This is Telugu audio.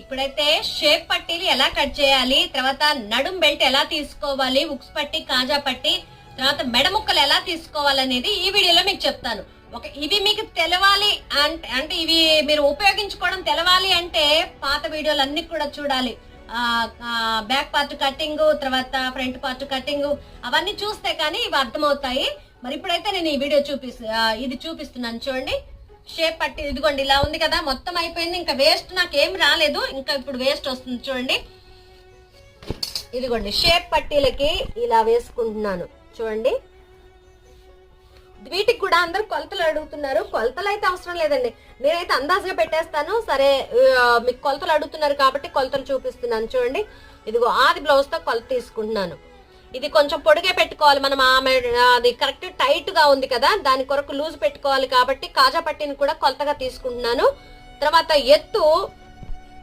ఇప్పుడైతే షేప్ పట్టీలు ఎలా కట్ చేయాలి, తర్వాత నడుం బెల్ట్ ఎలా తీసుకోవాలి, ఉక్స్ పట్టి, కాజా పట్టి, తర్వాత మెడ ముక్కలు ఎలా తీసుకోవాలనేది ఈ వీడియోలో మీకు చెప్తాను. ఇవి మీకు తెలవాలి అంటే ఇవి మీరు ఉపయోగించుకోవడం తెలవాలి అంటే పాత వీడియోలు అన్ని కూడా చూడాలి. బ్యాక్ పార్ట్ కటింగ్, తర్వాత ఫ్రంట్ పార్ట్ కటింగ్, అవన్నీ చూస్తే కానీ ఇవి అర్థమవుతాయి. మరి ఇప్పుడైతే నేను ఈ వీడియో ఇది చూపిస్తున్నాను చూడండి. షేప్ పట్టి ఇదిగోండి ఇలా ఉంది కదా, మొత్తం అయిపోయింది. ఇంకా వేస్ట్ నాకేం రాలేదు, ఇంకా ఇప్పుడు వేస్ట్ వస్తుంది చూడండి. ఇదిగోండి షేప్ పట్టీలకి ఇలా వేసుకుంటున్నాను చూడండి. వీటికి కూడా అందరు కొలతలు అడుగుతున్నారు. కొలతలు అయితే అవసరం లేదండి, నేనైతే అందాజుగా పెట్టేస్తాను. సరే మీకు కొలతలు అడుగుతున్నారు కాబట్టి కొలతలు చూపిస్తున్నాను చూడండి. ఇదిగో ఆది బ్లౌజ్ తో కొలత తీసుకుంటున్నాను. ఇది కొంచెం పొడిగే పెట్టుకోవాలి మనం, అది కరెక్ట్ టైట్ గా ఉంది కదా, దాని కొరకు లూజ్ పెట్టుకోవాలి కాబట్టి కాజా పట్టిని కూడా కొలతగా తీసుకుంటున్నాను. తర్వాత ఎత్తు